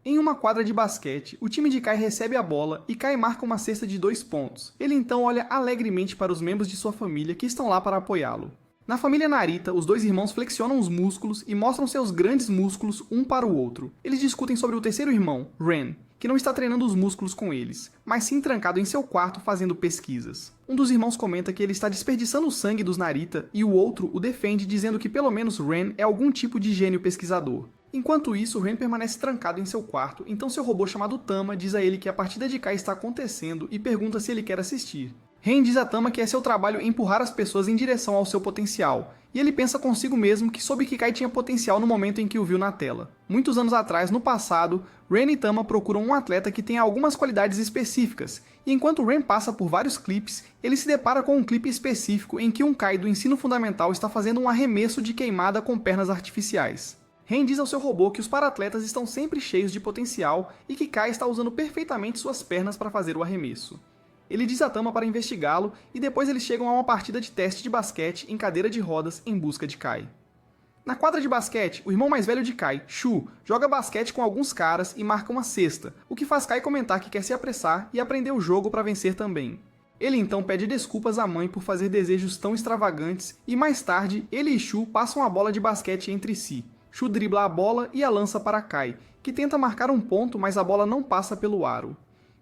Em uma quadra de basquete, o time de Kai recebe a bola e Kai marca uma cesta de 2 pontos. Ele então olha alegremente para os membros de sua família que estão lá para apoiá-lo. Na família Narita, os dois irmãos flexionam os músculos e mostram seus grandes músculos um para o outro. Eles discutem sobre o terceiro irmão, Ren, que não está treinando os músculos com eles, mas sim trancado em seu quarto fazendo pesquisas. Um dos irmãos comenta que ele está desperdiçando o sangue dos Narita e o outro o defende dizendo que pelo menos Ren é algum tipo de gênio pesquisador. Enquanto isso, Ren permanece trancado em seu quarto, então seu robô chamado Tama diz a ele que a partida de Kai está acontecendo e pergunta se ele quer assistir. Ren diz a Tama que é seu trabalho empurrar as pessoas em direção ao seu potencial, e ele pensa consigo mesmo que soube que Kai tinha potencial no momento em que o viu na tela. Muitos anos atrás, no passado, Ren e Tama procuram um atleta que tenha algumas qualidades específicas, e enquanto Ren passa por vários clipes, ele se depara com um clipe específico em que um Kai do ensino fundamental está fazendo um arremesso de queimada com pernas artificiais. Ren diz ao seu robô que os para-atletas estão sempre cheios de potencial e que Kai está usando perfeitamente suas pernas para fazer o arremesso. Ele diz a Tama para investigá-lo e depois eles chegam a uma partida de teste de basquete em cadeira de rodas em busca de Kai. Na quadra de basquete, o irmão mais velho de Kai, Shu, joga basquete com alguns caras e marca uma cesta, o que faz Kai comentar que quer se apressar e aprender o jogo para vencer também. Ele então pede desculpas à mãe por fazer desejos tão extravagantes e mais tarde ele e Shu passam a bola de basquete entre si. Shu dribla a bola e a lança para Kai, que tenta marcar um ponto, mas a bola não passa pelo aro.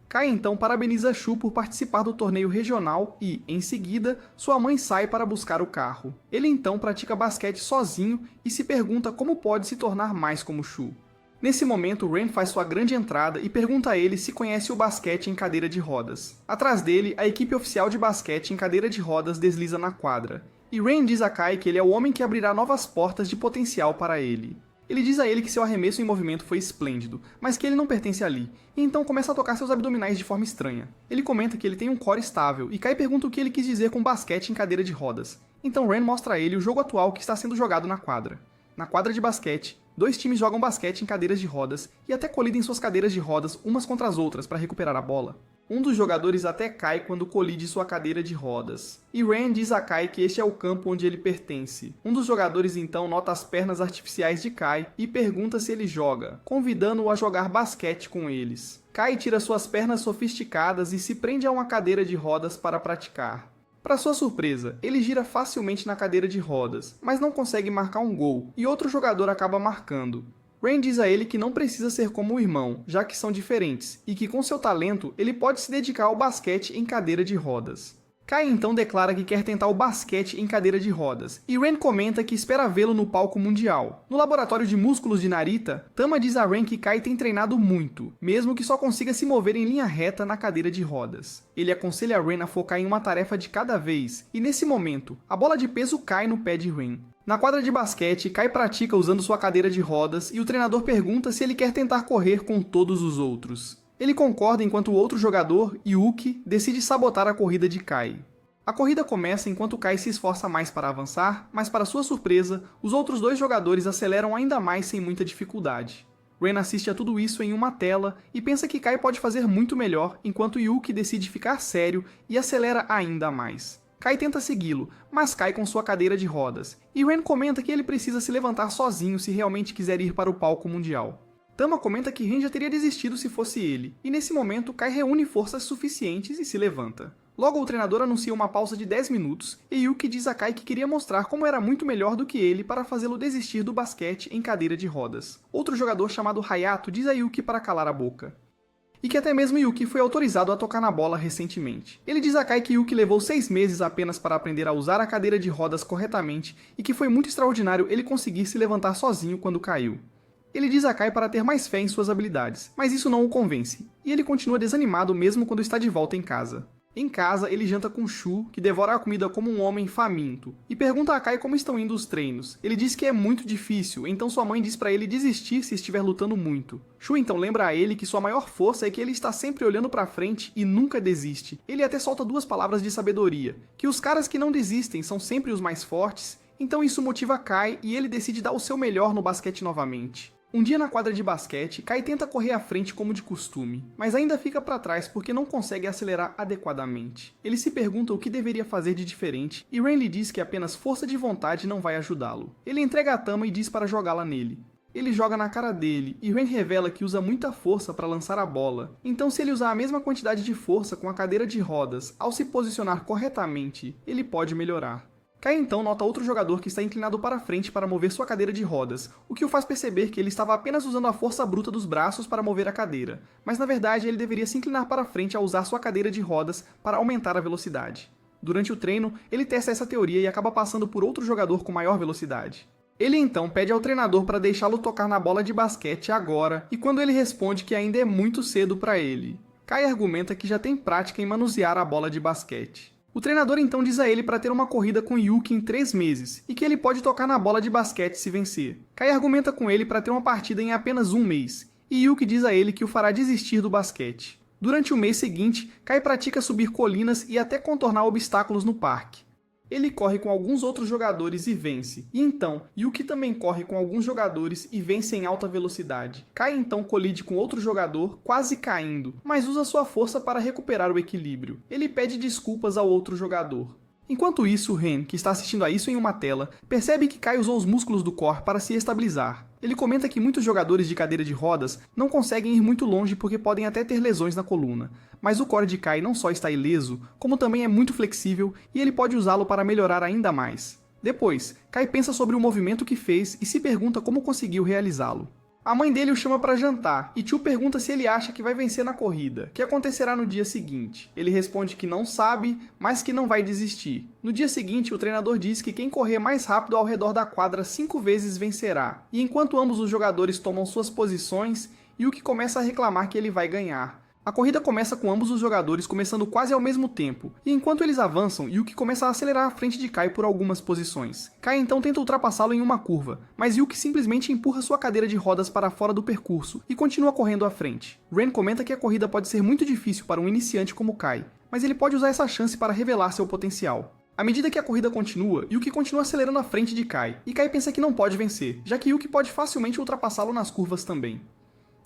Kai então parabeniza Shu por participar do torneio regional e, em seguida, sua mãe sai para buscar o carro. Ele então pratica basquete sozinho e se pergunta como pode se tornar mais como Shu. Nesse momento, Ren faz sua grande entrada e pergunta a ele se conhece o basquete em cadeira de rodas. Atrás dele, a equipe oficial de basquete em cadeira de rodas desliza na quadra. E Ren diz a Kai que ele é o homem que abrirá novas portas de potencial para ele. Ele diz a ele que seu arremesso em movimento foi esplêndido, mas que ele não pertence ali, e então começa a tocar seus abdominais de forma estranha. Ele comenta que ele tem um core estável, e Kai pergunta o que ele quis dizer com basquete em cadeira de rodas. Então Ren mostra a ele o jogo atual que está sendo jogado na quadra. Na quadra de basquete, 2 times jogam basquete em cadeiras de rodas, e até colidem suas cadeiras de rodas umas contra as outras para recuperar a bola. Um dos jogadores até cai quando colide sua cadeira de rodas. E Ren diz a Kai que este é o campo onde ele pertence. Um dos jogadores então nota as pernas artificiais de Kai e pergunta se ele joga, convidando-o a jogar basquete com eles. Kai tira suas pernas sofisticadas e se prende a uma cadeira de rodas para praticar. Para sua surpresa, ele gira facilmente na cadeira de rodas, mas não consegue marcar um gol, e outro jogador acaba marcando. Ren diz a ele que não precisa ser como o irmão, já que são diferentes, e que com seu talento ele pode se dedicar ao basquete em cadeira de rodas. Kai então declara que quer tentar o basquete em cadeira de rodas, e Ren comenta que espera vê-lo no palco mundial. No laboratório de músculos de Narita, Tama diz a Ren que Kai tem treinado muito, mesmo que só consiga se mover em linha reta na cadeira de rodas. Ele aconselha a Ren a focar em uma tarefa de cada vez, e nesse momento, a bola de peso cai no pé de Ren. Na quadra de basquete, Kai pratica usando sua cadeira de rodas e o treinador pergunta se ele quer tentar correr com todos os outros. Ele concorda enquanto o outro jogador, Yuki, decide sabotar a corrida de Kai. A corrida começa enquanto Kai se esforça mais para avançar, mas para sua surpresa, os outros 2 jogadores aceleram ainda mais sem muita dificuldade. Ren assiste a tudo isso em uma tela e pensa que Kai pode fazer muito melhor, enquanto Yuki decide ficar sério e acelera ainda mais. Kai tenta segui-lo, mas cai com sua cadeira de rodas, e Ren comenta que ele precisa se levantar sozinho se realmente quiser ir para o palco mundial. Tama comenta que Ren já teria desistido se fosse ele, e nesse momento Kai reúne forças suficientes e se levanta. Logo o treinador anuncia uma pausa de 10 minutos, e Yuki diz a Kai que queria mostrar como era muito melhor do que ele para fazê-lo desistir do basquete em cadeira de rodas. Outro jogador chamado Hayato diz a Yuki para calar a boca. E que até mesmo Yuki foi autorizado a tocar na bola recentemente. Ele diz a Kai que Yuki levou 6 meses apenas para aprender a usar a cadeira de rodas corretamente e que foi muito extraordinário ele conseguir se levantar sozinho quando caiu. Ele diz a Kai para ter mais fé em suas habilidades, mas isso não o convence, e ele continua desanimado mesmo quando está de volta em casa. Em casa, ele janta com Shu, que devora a comida como um homem faminto, e pergunta a Kai como estão indo os treinos. Ele diz que é muito difícil, então sua mãe diz para ele desistir se estiver lutando muito. Shu então lembra a ele que sua maior força é que ele está sempre olhando para frente e nunca desiste. Ele até solta 2 palavras de sabedoria, que os caras que não desistem são sempre os mais fortes, então isso motiva Kai e ele decide dar o seu melhor no basquete novamente. Um dia na quadra de basquete, Kai tenta correr à frente como de costume, mas ainda fica para trás porque não consegue acelerar adequadamente. Ele se pergunta o que deveria fazer de diferente, e Ren lhe diz que apenas força de vontade não vai ajudá-lo. Ele entrega a Tama e diz para jogá-la nele. Ele joga na cara dele, e Ren revela que usa muita força para lançar a bola. Então se ele usar a mesma quantidade de força com a cadeira de rodas ao se posicionar corretamente, ele pode melhorar. Kai então nota outro jogador que está inclinado para frente para mover sua cadeira de rodas, o que o faz perceber que ele estava apenas usando a força bruta dos braços para mover a cadeira, mas na verdade ele deveria se inclinar para frente ao usar sua cadeira de rodas para aumentar a velocidade. Durante o treino, ele testa essa teoria e acaba passando por outro jogador com maior velocidade. Ele então pede ao treinador para deixá-lo tocar na bola de basquete agora, e quando ele responde que ainda é muito cedo para ele, Kai argumenta que já tem prática em manusear a bola de basquete. O treinador então diz a ele para ter uma corrida com Yuki em 3 meses, e que ele pode tocar na bola de basquete se vencer. Kai argumenta com ele para ter uma partida em apenas 1 mês, e Yuki diz a ele que o fará desistir do basquete. Durante o mês seguinte, Kai pratica subir colinas e até contornar obstáculos no parque. Ele corre com alguns outros jogadores e vence, e então Yuki também corre com alguns jogadores e vence em alta velocidade. Kai então colide com outro jogador, quase caindo, mas usa sua força para recuperar o equilíbrio. Ele pede desculpas ao outro jogador. Enquanto isso, Ren, que está assistindo a isso em uma tela, percebe que Kai usou os músculos do core para se estabilizar. Ele comenta que muitos jogadores de cadeira de rodas não conseguem ir muito longe porque podem até ter lesões na coluna, mas o core de Kai não só está ileso, como também é muito flexível e ele pode usá-lo para melhorar ainda mais. Depois, Kai pensa sobre o movimento que fez e se pergunta como conseguiu realizá-lo. A mãe dele o chama para jantar, e Tio pergunta se ele acha que vai vencer na corrida, que acontecerá no dia seguinte. Ele responde que não sabe, mas que não vai desistir. No dia seguinte, o treinador diz que quem correr mais rápido ao redor da quadra 5 vezes vencerá, e enquanto ambos os jogadores tomam suas posições, Yuki começa a reclamar que ele vai ganhar. A corrida começa com ambos os jogadores começando quase ao mesmo tempo, e enquanto eles avançam, Yuki começa a acelerar à frente de Kai por algumas posições. Kai então tenta ultrapassá-lo em uma curva, mas Yuki simplesmente empurra sua cadeira de rodas para fora do percurso e continua correndo à frente. Ren comenta que a corrida pode ser muito difícil para um iniciante como Kai, mas ele pode usar essa chance para revelar seu potencial. À medida que a corrida continua, Yuki continua acelerando à frente de Kai, e Kai pensa que não pode vencer, já que Yuki pode facilmente ultrapassá-lo nas curvas também.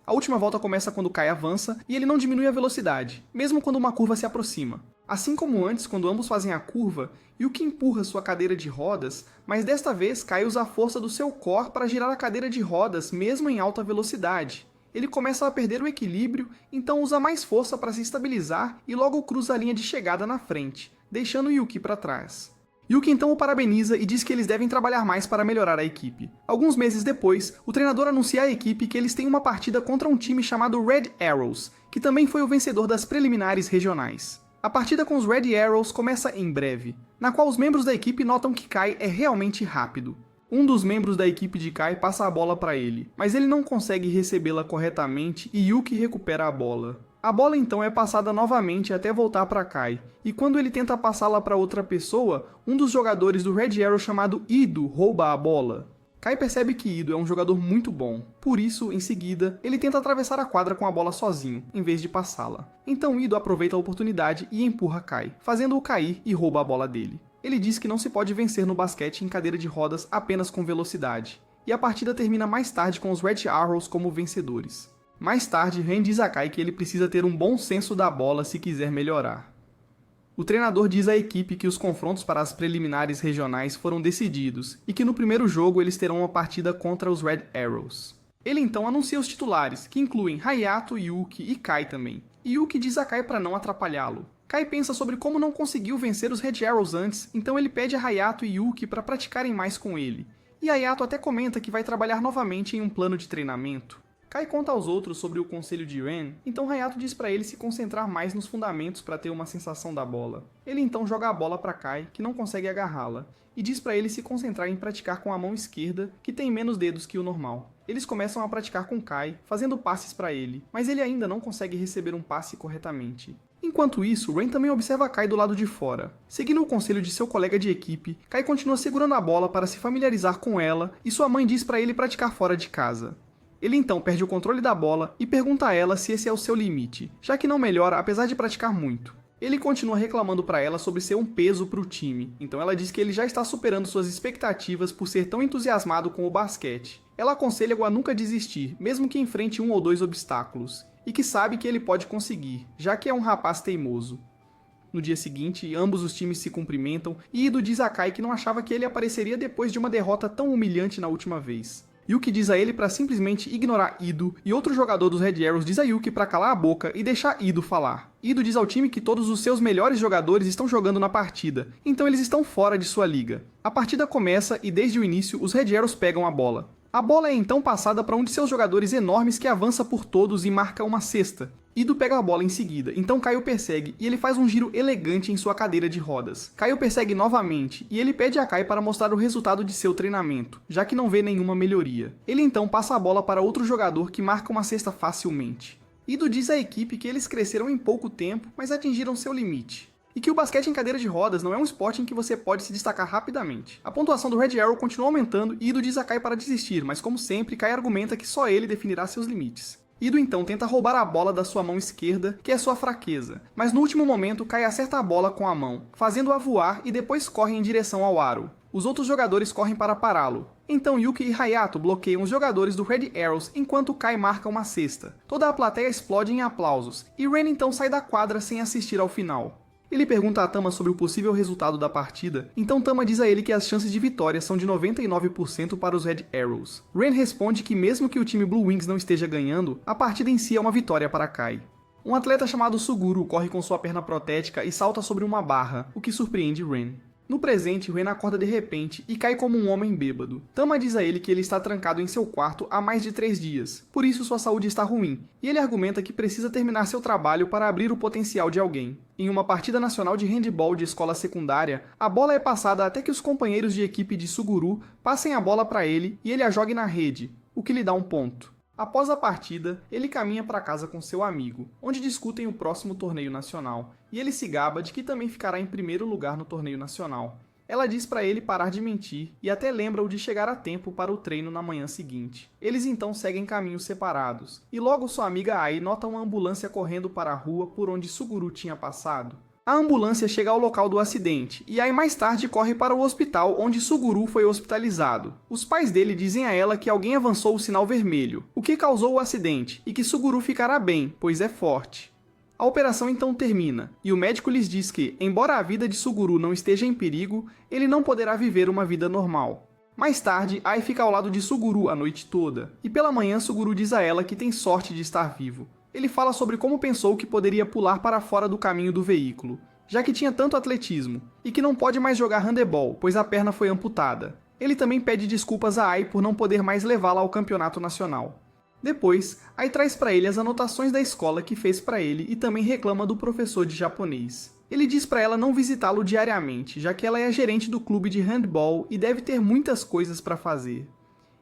A última volta começa quando Kai avança e ele não diminui a velocidade, mesmo quando uma curva se aproxima. Assim como antes, quando ambos fazem a curva, Yuki empurra sua cadeira de rodas, mas desta vez Kai usa a força do seu core para girar a cadeira de rodas mesmo em alta velocidade. Ele começa a perder o equilíbrio, então usa mais força para se estabilizar e logo cruza a linha de chegada na frente, deixando Yuki para trás. Yuki então o parabeniza e diz que eles devem trabalhar mais para melhorar a equipe. Alguns meses depois, o treinador anuncia à equipe que eles têm uma partida contra um time chamado Red Arrows, que também foi o vencedor das preliminares regionais. A partida com os Red Arrows começa em breve, na qual os membros da equipe notam que Kai é realmente rápido. Um dos membros da equipe de Kai passa a bola para ele, mas ele não consegue recebê-la corretamente e Yuki recupera a bola. A bola então é passada novamente até voltar para Kai, e quando ele tenta passá-la para outra pessoa, um dos jogadores do Red Arrow chamado Ido rouba a bola. Kai percebe que Ido é um jogador muito bom, por isso, em seguida, ele tenta atravessar a quadra com a bola sozinho, em vez de passá-la. Então Ido aproveita a oportunidade e empurra Kai, fazendo-o cair e rouba a bola dele. Ele diz que não se pode vencer no basquete em cadeira de rodas apenas com velocidade, e a partida termina mais tarde com os Red Arrows como vencedores. Mais tarde, Ren diz a Kai que ele precisa ter um bom senso da bola se quiser melhorar. O treinador diz à equipe que os confrontos para as preliminares regionais foram decididos e que no primeiro jogo eles terão uma partida contra os Red Arrows. Ele então anuncia os titulares, que incluem Hayato, Yuki e Kai também. E Yuki diz a Kai para não atrapalhá-lo. Kai pensa sobre como não conseguiu vencer os Red Arrows antes, então ele pede a Hayato e Yuki para praticarem mais com ele. E Hayato até comenta que vai trabalhar novamente em um plano de treinamento. Kai conta aos outros sobre o conselho de Ren, então Hayato diz para ele se concentrar mais nos fundamentos para ter uma sensação da bola. Ele então joga a bola para Kai, que não consegue agarrá-la, e diz para ele se concentrar em praticar com a mão esquerda, que tem menos dedos que o normal. Eles começam a praticar com Kai, fazendo passes para ele, mas ele ainda não consegue receber um passe corretamente. Enquanto isso, Ren também observa Kai do lado de fora. Seguindo o conselho de seu colega de equipe, Kai continua segurando a bola para se familiarizar com ela, e sua mãe diz para ele praticar fora de casa. Ele então perde o controle da bola e pergunta a ela se esse é o seu limite, já que não melhora apesar de praticar muito. Ele continua reclamando para ela sobre ser um peso para o time, então ela diz que ele já está superando suas expectativas por ser tão entusiasmado com o basquete. Ela aconselha-o a nunca desistir, mesmo que enfrente 1 ou 2 obstáculos, e que sabe que ele pode conseguir, já que é um rapaz teimoso. No dia seguinte, ambos os times se cumprimentam e Ido diz a Kai que não achava que ele apareceria depois de uma derrota tão humilhante na última vez. Yuki diz a ele para simplesmente ignorar Ido, e outro jogador dos Red Arrows diz a Yuki para calar a boca e deixar Ido falar. Ido diz ao time que todos os seus melhores jogadores estão jogando na partida, então eles estão fora de sua liga. A partida começa e desde o início os Red Arrows pegam a bola. A bola é então passada para um de seus jogadores enormes que avança por todos e marca uma cesta. Ido pega a bola em seguida, então Kai o persegue e ele faz um giro elegante em sua cadeira de rodas. Kai o persegue novamente e ele pede a Kai para mostrar o resultado de seu treinamento, já que não vê nenhuma melhoria. Ele então passa a bola para outro jogador que marca uma cesta facilmente. Ido diz à equipe que eles cresceram em pouco tempo, mas atingiram seu limite. E que o basquete em cadeira de rodas não é um esporte em que você pode se destacar rapidamente. A pontuação do Red Arrow continua aumentando e Ido diz a Kai para desistir, mas como sempre, Kai argumenta que só ele definirá seus limites. Ido então tenta roubar a bola da sua mão esquerda, que é sua fraqueza, mas no último momento Kai acerta a bola com a mão, fazendo-a voar e depois corre em direção ao aro. Os outros jogadores correm para pará-lo. Então Yuki e Hayato bloqueiam os jogadores do Red Arrows enquanto Kai marca uma cesta. Toda a plateia explode em aplausos, e Ren então sai da quadra sem assistir ao final. Ele pergunta a Tama sobre o possível resultado da partida, então Tama diz a ele que as chances de vitória são de 99% para os Red Arrows. Ren responde que mesmo que o time Blue Wings não esteja ganhando, a partida em si é uma vitória para Kai. Um atleta chamado Suguru corre com sua perna protética e salta sobre uma barra, o que surpreende Ren. No presente, Ren acorda de repente e cai como um homem bêbado. Tama diz a ele que ele está trancado em seu quarto há mais de 3 dias, por isso sua saúde está ruim, e ele argumenta que precisa terminar seu trabalho para abrir o potencial de alguém. Em uma partida nacional de handball de escola secundária, a bola é passada até que os companheiros de equipe de Suguru passem a bola para ele e ele a jogue na rede, o que lhe dá um ponto. Após a partida, ele caminha para casa com seu amigo, onde discutem o próximo torneio nacional, e ele se gaba de que também ficará em primeiro lugar no torneio nacional. Ela diz para ele parar de mentir e até lembra-o de chegar a tempo para o treino na manhã seguinte. Eles então seguem caminhos separados, e logo sua amiga Ai nota uma ambulância correndo para a rua por onde Suguru tinha passado. A ambulância chega ao local do acidente, e aí mais tarde corre para o hospital onde Suguru foi hospitalizado. Os pais dele dizem a ela que alguém avançou o sinal vermelho, o que causou o acidente, e que Suguru ficará bem, pois é forte. A operação então termina, e o médico lhes diz que, embora a vida de Suguru não esteja em perigo, ele não poderá viver uma vida normal. Mais tarde, Ai fica ao lado de Suguru a noite toda, e pela manhã Suguru diz a ela que tem sorte de estar vivo. Ele fala sobre como pensou que poderia pular para fora do caminho do veículo, já que tinha tanto atletismo, e que não pode mais jogar handebol, pois a perna foi amputada. Ele também pede desculpas a Ai por não poder mais levá-la ao campeonato nacional. Depois, Ai traz para ele as anotações da escola que fez para ele e também reclama do professor de japonês. Ele diz para ela não visitá-lo diariamente, já que ela é a gerente do clube de handball e deve ter muitas coisas para fazer.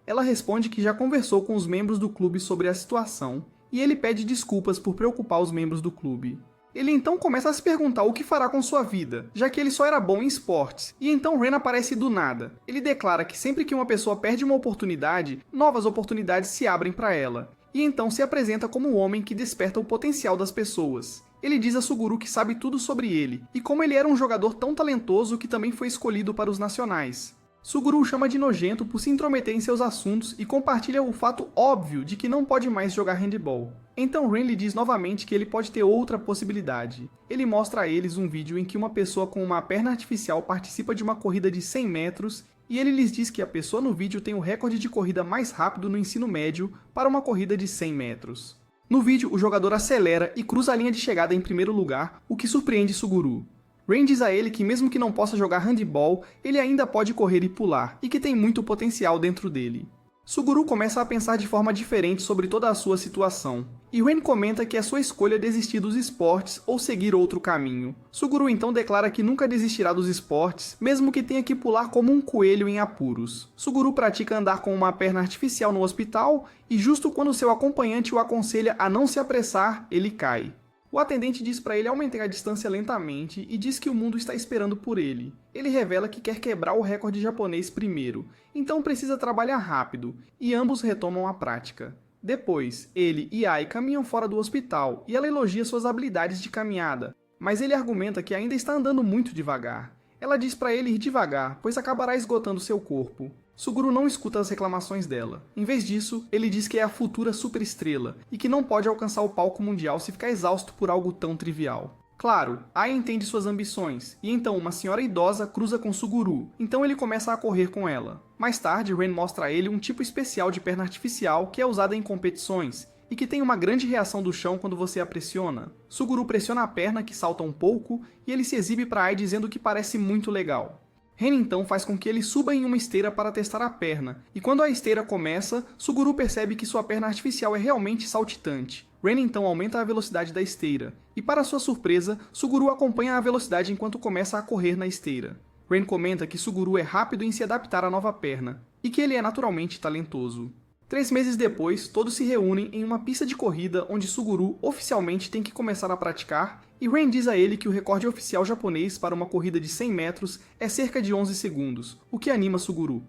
Ela responde que já conversou com os membros do clube sobre a situação, e ele pede desculpas por preocupar os membros do clube. Ele então começa a se perguntar o que fará com sua vida, já que ele só era bom em esportes, e então Ren aparece do nada. Ele declara que sempre que uma pessoa perde uma oportunidade, novas oportunidades se abrem para ela, e então se apresenta como o homem que desperta o potencial das pessoas. Ele diz a Suguru que sabe tudo sobre ele, e como ele era um jogador tão talentoso que também foi escolhido para os nacionais. Suguru o chama de nojento por se intrometer em seus assuntos e compartilha o fato óbvio de que não pode mais jogar handball. Então Ren lhe diz novamente que ele pode ter outra possibilidade. Ele mostra a eles um vídeo em que uma pessoa com uma perna artificial participa de uma corrida de 100 metros e ele lhes diz que a pessoa no vídeo tem o recorde de corrida mais rápido no ensino médio para uma corrida de 100 metros. No vídeo, o jogador acelera e cruza a linha de chegada em primeiro lugar, o que surpreende Suguru. Ren diz a ele que mesmo que não possa jogar handball, ele ainda pode correr e pular, e que tem muito potencial dentro dele. Suguru começa a pensar de forma diferente sobre toda a sua situação, e Ren comenta que é sua escolha desistir dos esportes ou seguir outro caminho. Suguru então declara que nunca desistirá dos esportes, mesmo que tenha que pular como um coelho em apuros. Suguru pratica andar com uma perna artificial no hospital, e justo quando seu acompanhante o aconselha a não se apressar, ele cai. O atendente diz para ele aumentar a distância lentamente e diz que o mundo está esperando por ele. Ele revela que quer quebrar o recorde japonês primeiro, então precisa trabalhar rápido, e ambos retomam a prática. Depois, ele e Ai caminham fora do hospital e ela elogia suas habilidades de caminhada, mas ele argumenta que ainda está andando muito devagar. Ela diz para ele ir devagar, pois acabará esgotando seu corpo. Suguru não escuta as reclamações dela. Em vez disso, ele diz que é a futura superestrela e que não pode alcançar o palco mundial se ficar exausto por algo tão trivial. Claro, Ai entende suas ambições, e então uma senhora idosa cruza com Suguru, então ele começa a correr com ela. Mais tarde, Ren mostra a ele um tipo especial de perna artificial que é usada em competições, e que tem uma grande reação do chão quando você a pressiona. Suguru pressiona a perna que salta um pouco, e ele se exibe para Ai dizendo que parece muito legal. Ren então faz com que ele suba em uma esteira para testar a perna, e quando a esteira começa, Suguru percebe que sua perna artificial é realmente saltitante. Ren então aumenta a velocidade da esteira, e para sua surpresa, Suguru acompanha a velocidade enquanto começa a correr na esteira. Ren comenta que Suguru é rápido em se adaptar à nova perna, e que ele é naturalmente talentoso. 3 meses depois, todos se reúnem em uma pista de corrida onde Suguru oficialmente tem que começar a praticar, e Ren diz a ele que o recorde oficial japonês para uma corrida de 100 metros é cerca de 11 segundos, o que anima Suguru.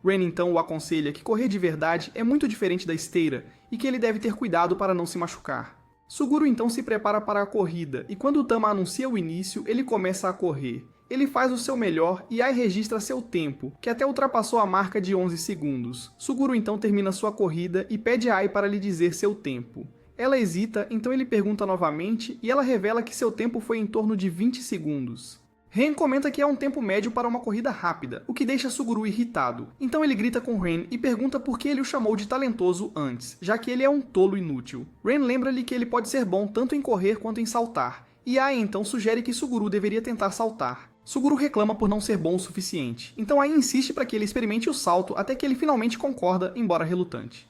Ren então o aconselha que correr de verdade é muito diferente da esteira e que ele deve ter cuidado para não se machucar. Suguru então se prepara para a corrida e quando Tama anuncia o início, ele começa a correr. Ele faz o seu melhor e Ai registra seu tempo, que até ultrapassou a marca de 11 segundos. Suguru então termina sua corrida e pede a Ai para lhe dizer seu tempo. Ela hesita, então ele pergunta novamente e ela revela que seu tempo foi em torno de 20 segundos. Ren comenta que é um tempo médio para uma corrida rápida, o que deixa Suguru irritado. Então ele grita com Ren e pergunta por que ele o chamou de talentoso antes, já que ele é um tolo inútil. Ren lembra-lhe que ele pode ser bom tanto em correr quanto em saltar, e Ai então sugere que Suguru deveria tentar saltar. Suguru reclama por não ser bom o suficiente, então Ai insiste para que ele experimente o salto até que ele finalmente concorda, embora relutante.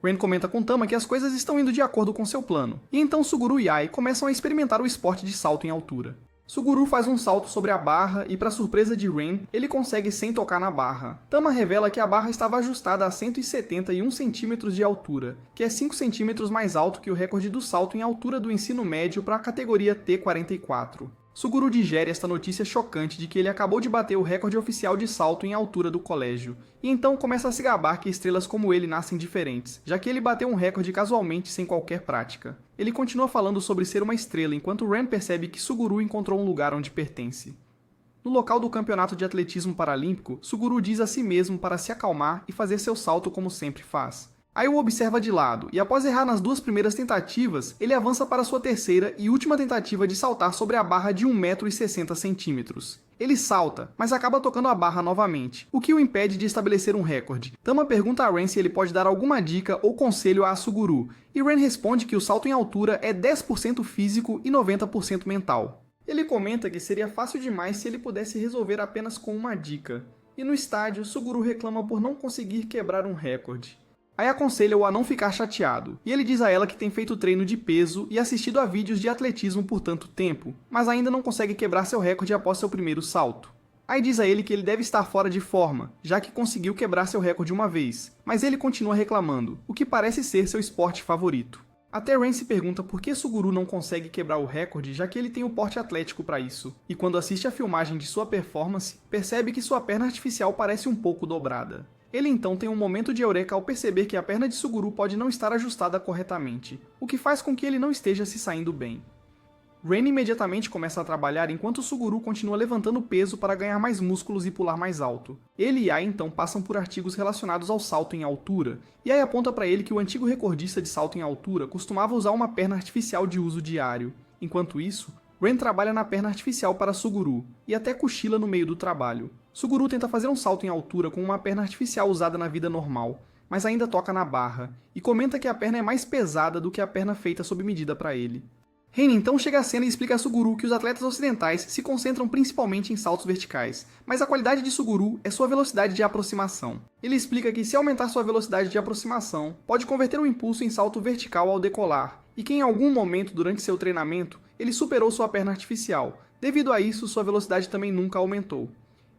Ren comenta com Tama que as coisas estão indo de acordo com seu plano, e então Suguru e Ai começam a experimentar o esporte de salto em altura. Suguru faz um salto sobre a barra e, para surpresa de Ren, ele consegue sem tocar na barra. Tama revela que a barra estava ajustada a 171 cm de altura, que é 5 cm mais alto que o recorde do salto em altura do ensino médio para a categoria T44. Suguru digere esta notícia chocante de que ele acabou de bater o recorde oficial de salto em altura do colégio, e então começa a se gabar que estrelas como ele nascem diferentes, já que ele bateu um recorde casualmente sem qualquer prática. Ele continua falando sobre ser uma estrela enquanto Ren percebe que Suguru encontrou um lugar onde pertence. No local do campeonato de atletismo paralímpico, Suguru diz a si mesmo para se acalmar e fazer seu salto como sempre faz. Aí o observa de lado, e após errar nas 2 primeiras tentativas, ele avança para sua terceira e última tentativa de saltar sobre a barra de 1,60 m. Ele salta, mas acaba tocando a barra novamente, o que o impede de estabelecer um recorde. Tama pergunta a Ren se ele pode dar alguma dica ou conselho a Suguru, e Ren responde que o salto em altura é 10% físico e 90% mental. Ele comenta que seria fácil demais se ele pudesse resolver apenas com uma dica, e no estádio, Suguru reclama por não conseguir quebrar um recorde. Aí aconselha-o a não ficar chateado, e ele diz a ela que tem feito treino de peso e assistido a vídeos de atletismo por tanto tempo, mas ainda não consegue quebrar seu recorde após seu primeiro salto. Aí diz a ele que ele deve estar fora de forma, já que conseguiu quebrar seu recorde uma vez, mas ele continua reclamando, o que parece ser seu esporte favorito. Até Ren se pergunta por que Suguru não consegue quebrar o recorde, já que ele tem o porte atlético para isso, e quando assiste a filmagem de sua performance, percebe que sua perna artificial parece um pouco dobrada. Ele então tem um momento de eureka ao perceber que a perna de Suguru pode não estar ajustada corretamente, o que faz com que ele não esteja se saindo bem. Ren imediatamente começa a trabalhar enquanto Suguru continua levantando peso para ganhar mais músculos e pular mais alto. Ele e Ai então passam por artigos relacionados ao salto em altura, e Ai aponta para ele que o antigo recordista de salto em altura costumava usar uma perna artificial de uso diário. Enquanto isso, Ren trabalha na perna artificial para Suguru, e até cochila no meio do trabalho. Suguru tenta fazer um salto em altura com uma perna artificial usada na vida normal, mas ainda toca na barra, e comenta que a perna é mais pesada do que a perna feita sob medida para ele. Ren então chega à cena e explica a Suguru que os atletas ocidentais se concentram principalmente em saltos verticais, mas a qualidade de Suguru é sua velocidade de aproximação. Ele explica que se aumentar sua velocidade de aproximação, pode converter o impulso em salto vertical ao decolar, e que em algum momento durante seu treinamento, ele superou sua perna artificial. Devido a isso, sua velocidade também nunca aumentou.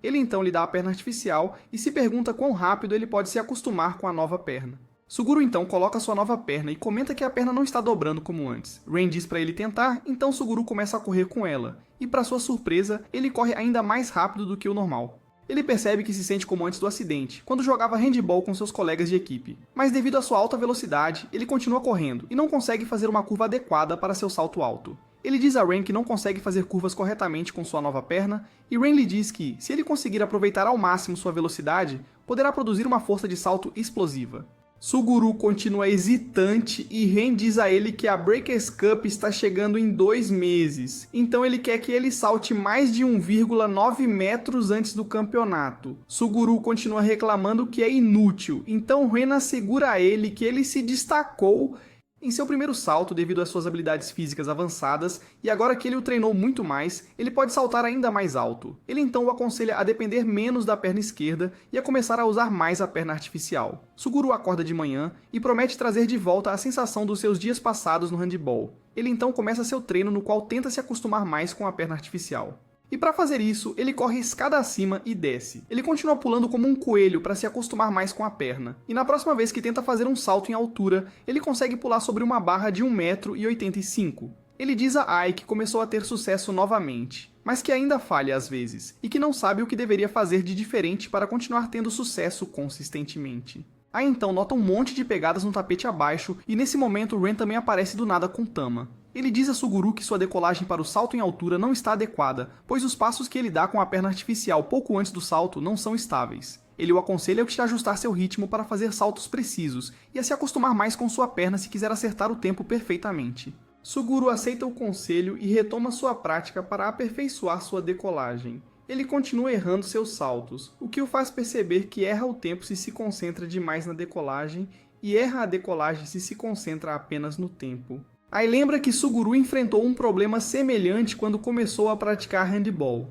Ele então lhe dá a perna artificial e se pergunta quão rápido ele pode se acostumar com a nova perna. Suguru então coloca sua nova perna e comenta que a perna não está dobrando como antes. Ren diz para ele tentar, então Suguru começa a correr com ela, e para sua surpresa, ele corre ainda mais rápido do que o normal. Ele percebe que se sente como antes do acidente, quando jogava handball com seus colegas de equipe. Mas devido à sua alta velocidade, ele continua correndo e não consegue fazer uma curva adequada para seu salto alto. Ele diz a Ren que não consegue fazer curvas corretamente com sua nova perna, e Ren lhe diz que, se ele conseguir aproveitar ao máximo sua velocidade, poderá produzir uma força de salto explosiva. Suguru continua hesitante e Ren diz a ele que a Breakers Cup está chegando em 2 meses, então ele quer que ele salte mais de 1,9 metros antes do campeonato. Suguru continua reclamando que é inútil, então Ren assegura a ele que ele se destacou em seu primeiro salto devido às suas habilidades físicas avançadas, e agora que ele o treinou muito mais, ele pode saltar ainda mais alto. Ele então o aconselha a depender menos da perna esquerda e a começar a usar mais a perna artificial. Suguru acorda de manhã e promete trazer de volta a sensação dos seus dias passados no handball. Ele então começa seu treino no qual tenta se acostumar mais com a perna artificial. E para fazer isso, ele corre escada acima e desce. Ele continua pulando como um coelho para se acostumar mais com a perna. E na próxima vez que tenta fazer um salto em altura, ele consegue pular sobre uma barra de 1,85 m. Ele diz a Ai que começou a ter sucesso novamente, mas que ainda falha às vezes, e que não sabe o que deveria fazer de diferente para continuar tendo sucesso consistentemente. Ai então nota um monte de pegadas no tapete abaixo, e nesse momento Ren também aparece do nada com Tama. Ele diz a Suguru que sua decolagem para o salto em altura não está adequada, pois os passos que ele dá com a perna artificial pouco antes do salto não são estáveis. Ele o aconselha a ajustar seu ritmo para fazer saltos precisos e a se acostumar mais com sua perna se quiser acertar o tempo perfeitamente. Suguru aceita o conselho e retoma sua prática para aperfeiçoar sua decolagem. Ele continua errando seus saltos, o que o faz perceber que erra o tempo se se concentra demais na decolagem e erra a decolagem se se concentra apenas no tempo. Aí lembra que Suguru enfrentou um problema semelhante quando começou a praticar handball,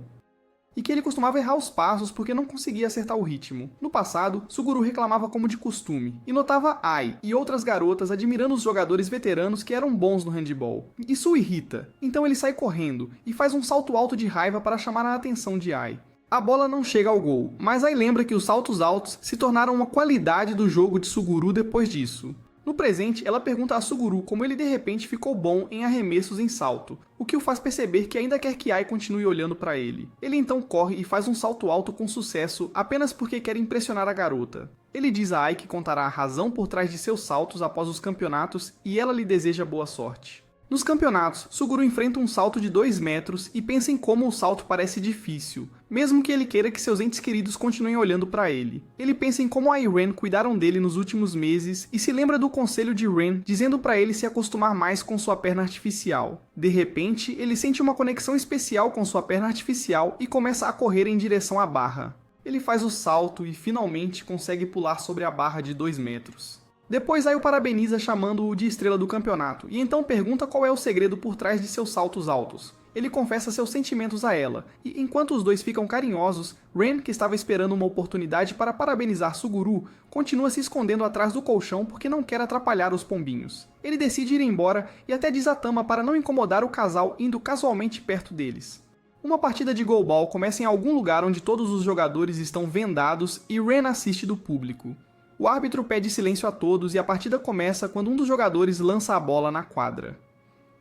e que ele costumava errar os passos porque não conseguia acertar o ritmo. No passado, Suguru reclamava como de costume, e notava Ai e outras garotas admirando os jogadores veteranos que eram bons no handball. Isso o irrita, então ele sai correndo e faz um salto alto de raiva para chamar a atenção de Ai. A bola não chega ao gol, mas Ai lembra que os saltos altos se tornaram uma qualidade do jogo de Suguru depois disso. No presente, ela pergunta a Suguru como ele de repente ficou bom em arremessos em salto, o que o faz perceber que ainda quer que Ai continue olhando para ele. Ele então corre e faz um salto alto com sucesso apenas porque quer impressionar a garota. Ele diz a Ai que contará a razão por trás de seus saltos após os campeonatos e ela lhe deseja boa sorte. Nos campeonatos, Suguru enfrenta um salto de 2 metros e pensa em como o salto parece difícil, mesmo que ele queira que seus entes queridos continuem olhando para ele. Ele pensa em como Ai e Ren cuidaram dele nos últimos meses e se lembra do conselho de Ren dizendo para ele se acostumar mais com sua perna artificial. De repente, ele sente uma conexão especial com sua perna artificial e começa a correr em direção à barra. Ele faz o salto e finalmente consegue pular sobre a barra de 2 metros. Depois Ai o parabeniza chamando-o de estrela do campeonato, e então pergunta qual é o segredo por trás de seus saltos altos. Ele confessa seus sentimentos a ela, e enquanto os dois ficam carinhosos, Ren, que estava esperando uma oportunidade para parabenizar Suguru, continua se escondendo atrás do colchão porque não quer atrapalhar os pombinhos. Ele decide ir embora e até diz a Tama para não incomodar o casal indo casualmente perto deles. Uma partida de goalball começa em algum lugar onde todos os jogadores estão vendados e Ren assiste do público. O árbitro pede silêncio a todos e a partida começa quando um dos jogadores lança a bola na quadra.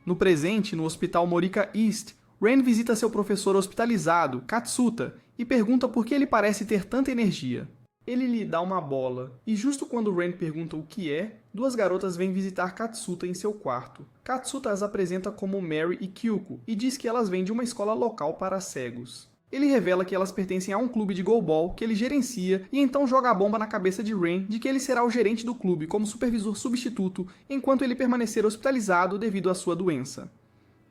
No presente, no Hospital Morika East, Ren visita seu professor hospitalizado, Katsuta, e pergunta por que ele parece ter tanta energia. Ele lhe dá uma bola, e justo quando Ren pergunta o que é, duas garotas vêm visitar Katsuta em seu quarto. Katsuta as apresenta como Mary e Kyuko, e diz que elas vêm de uma escola local para cegos. Ele revela que elas pertencem a um clube de goalball que ele gerencia e então joga a bomba na cabeça de Ren de que ele será o gerente do clube como supervisor substituto enquanto ele permanecer hospitalizado devido à sua doença.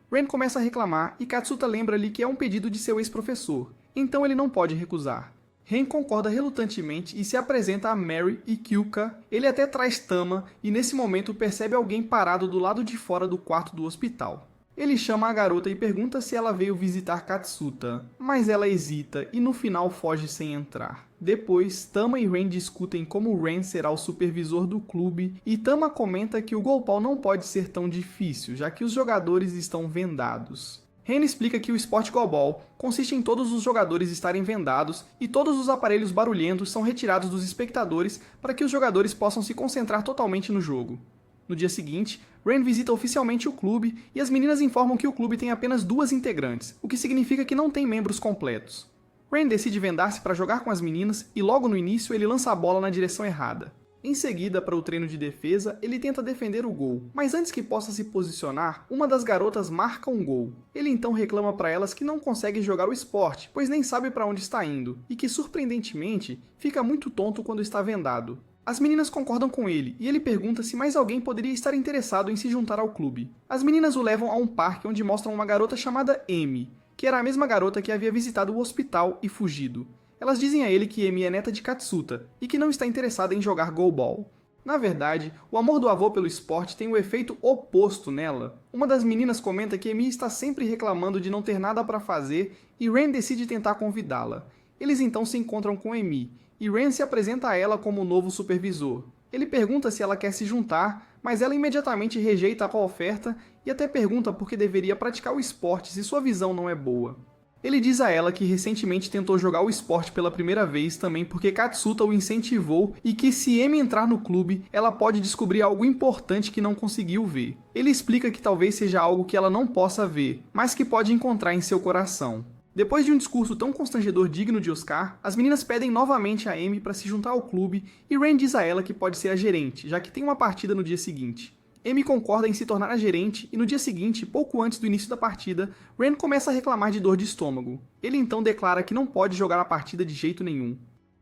Ren começa a reclamar e Katsuta lembra-lhe que é um pedido de seu ex-professor, então ele não pode recusar. Ren concorda relutantemente e se apresenta a Mary e Kyuka. Ele até traz Tama e nesse momento percebe alguém parado do lado de fora do quarto do hospital. Ele chama a garota e pergunta se ela veio visitar Katsuta, mas ela hesita e no final foge sem entrar. Depois, Tama e Ren discutem como Ren será o supervisor do clube e Tama comenta que o goalball não pode ser tão difícil, já que os jogadores estão vendados. Ren explica que o esporte goalball consiste em todos os jogadores estarem vendados e todos os aparelhos barulhentos são retirados dos espectadores para que os jogadores possam se concentrar totalmente no jogo. No dia seguinte, Ren visita oficialmente o clube e as meninas informam que o clube tem apenas 2 integrantes, o que significa que não tem membros completos. Ren decide vendar-se para jogar com as meninas e logo no início ele lança a bola na direção errada. Em seguida, para o treino de defesa, ele tenta defender o gol, mas antes que possa se posicionar, uma das garotas marca um gol. Ele então reclama para elas que não consegue jogar o esporte, pois nem sabe para onde está indo, e que surpreendentemente fica muito tonto quando está vendado. As meninas concordam com ele, e ele pergunta se mais alguém poderia estar interessado em se juntar ao clube. As meninas o levam a um parque onde mostram uma garota chamada Amy, que era a mesma garota que havia visitado o hospital e fugido. Elas dizem a ele que Amy é neta de Katsuta, e que não está interessada em jogar goalball. Na verdade, o amor do avô pelo esporte tem o efeito oposto nela. Uma das meninas comenta que Amy está sempre reclamando de não ter nada para fazer, e Ren decide tentar convidá-la. Eles então se encontram com Amy, e Ren se apresenta a ela como o novo supervisor. Ele pergunta se ela quer se juntar, mas ela imediatamente rejeita a oferta e até pergunta por que deveria praticar o esporte se sua visão não é boa. Ele diz a ela que recentemente tentou jogar o esporte pela primeira vez também porque Katsuta o incentivou e que se Amy entrar no clube, ela pode descobrir algo importante que não conseguiu ver. Ele explica que talvez seja algo que ela não possa ver, mas que pode encontrar em seu coração. Depois de um discurso tão constrangedor digno de Oscar, as meninas pedem novamente a Amy para se juntar ao clube e Ren diz a ela que pode ser a gerente, já que tem uma partida no dia seguinte. Amy concorda em se tornar a gerente e no dia seguinte, pouco antes do início da partida, Ren começa a reclamar de dor de estômago. Ele então declara que não pode jogar a partida de jeito nenhum.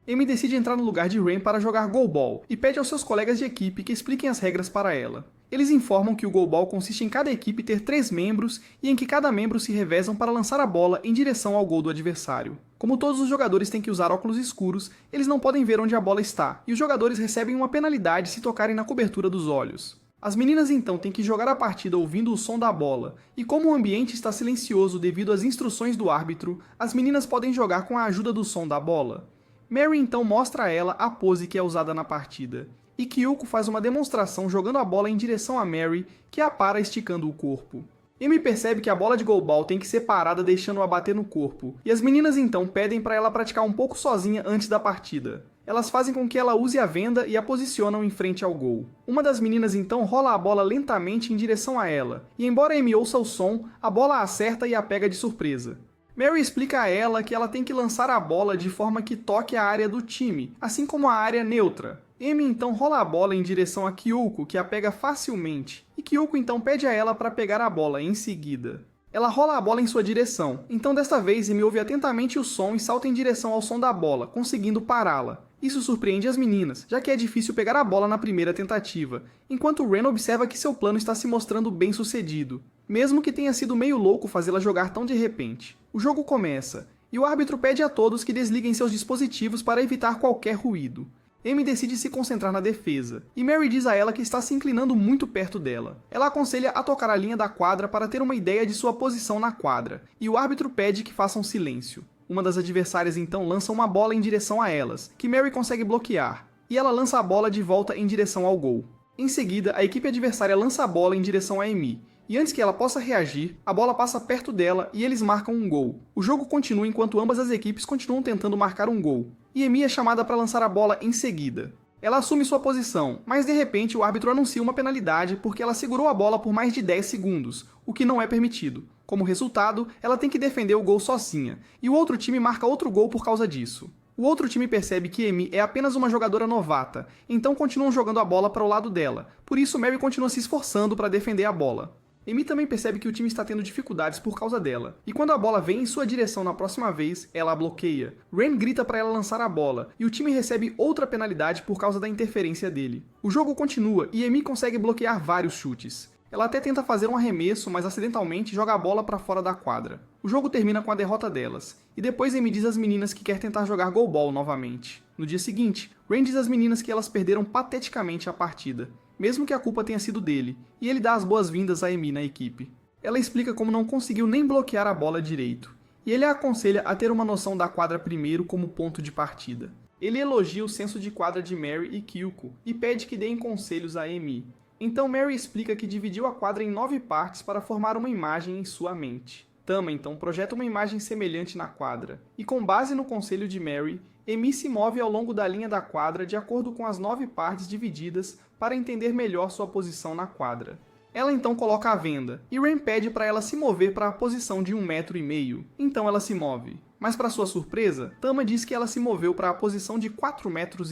Amy decide entrar no lugar de Ren para jogar goalball e pede aos seus colegas de equipe que expliquem as regras para ela. Eles informam que o goalball consiste em cada equipe ter 3 membros e em que cada membro se revezam para lançar a bola em direção ao gol do adversário. Como todos os jogadores têm que usar óculos escuros, eles não podem ver onde a bola está, e os jogadores recebem uma penalidade se tocarem na cobertura dos olhos. As meninas então têm que jogar a partida ouvindo o som da bola, e como o ambiente está silencioso devido às instruções do árbitro, as meninas podem jogar com a ajuda do som da bola. Mary então mostra a ela a pose que é usada na partida, e Kyuko faz uma demonstração jogando a bola em direção a Mary, que a para esticando o corpo. Amy percebe que a bola de goalball tem que ser parada deixando-a bater no corpo, e as meninas então pedem para ela praticar um pouco sozinha antes da partida. Elas fazem com que ela use a venda e a posicionam em frente ao gol. Uma das meninas então rola a bola lentamente em direção a ela, e embora Amy ouça o som, a bola a acerta e a pega de surpresa. Mary explica a ela que ela tem que lançar a bola de forma que toque a área do time, assim como a área neutra. Amy então rola a bola em direção a Kyuko, que a pega facilmente, e Kyuko então pede a ela para pegar a bola em seguida. Ela rola a bola em sua direção, então desta vez Amy ouve atentamente o som e salta em direção ao som da bola, conseguindo pará-la. Isso surpreende as meninas, já que é difícil pegar a bola na primeira tentativa, enquanto Ren observa que seu plano está se mostrando bem sucedido, mesmo que tenha sido meio louco fazê-la jogar tão de repente. O jogo começa, e o árbitro pede a todos que desliguem seus dispositivos para evitar qualquer ruído. Amy decide se concentrar na defesa, e Mary diz a ela que está se inclinando muito perto dela. Ela aconselha a tocar a linha da quadra para ter uma ideia de sua posição na quadra, e o árbitro pede que façam silêncio. Uma das adversárias então lança uma bola em direção a elas, que Mary consegue bloquear, e ela lança a bola de volta em direção ao gol. Em seguida, a equipe adversária lança a bola em direção a Amy, e antes que ela possa reagir, a bola passa perto dela e eles marcam um gol. O jogo continua enquanto ambas as equipes continuam tentando marcar um gol, e Amy é chamada para lançar a bola em seguida. Ela assume sua posição, mas de repente o árbitro anuncia uma penalidade porque ela segurou a bola por mais de 10 segundos, o que não é permitido. Como resultado, ela tem que defender o gol sozinha, e o outro time marca outro gol por causa disso. O outro time percebe que Amy é apenas uma jogadora novata, então continuam jogando a bola para o lado dela, por isso Mary continua se esforçando para defender a bola. Amy também percebe que o time está tendo dificuldades por causa dela, e quando a bola vem em sua direção na próxima vez, ela a bloqueia. Ren grita para ela lançar a bola, e o time recebe outra penalidade por causa da interferência dele. O jogo continua e Amy consegue bloquear vários chutes. Ela até tenta fazer um arremesso, mas acidentalmente joga a bola para fora da quadra. O jogo termina com a derrota delas, e depois Amy diz às meninas que quer tentar jogar goalball novamente. No dia seguinte, Ren diz às meninas que elas perderam pateticamente a partida, mesmo que a culpa tenha sido dele, e ele dá as boas-vindas a Amy na equipe. Ela explica como não conseguiu nem bloquear a bola direito, e ele a aconselha a ter uma noção da quadra primeiro como ponto de partida. Ele elogia o senso de quadra de Mary e Kyuko, e pede que deem conselhos a Amy. Então Mary explica que dividiu a quadra em 9 partes para formar uma imagem em sua mente. Tama então projeta uma imagem semelhante na quadra, e com base no conselho de Mary, Amy se move ao longo da linha da quadra de acordo com as 9 partes divididas para entender melhor sua posição na quadra. Ela então coloca a venda, e Ren pede para ela se mover para a posição de 1,5 metros, então ela se move. Mas para sua surpresa, Tama diz que ela se moveu para a posição de 4,5 metros.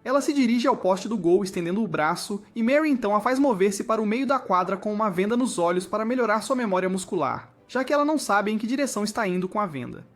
Ela se dirige ao poste do gol estendendo o braço, e Mary então a faz mover-se para o meio da quadra com uma venda nos olhos para melhorar sua memória muscular, já que ela não sabe em que direção está indo com a venda.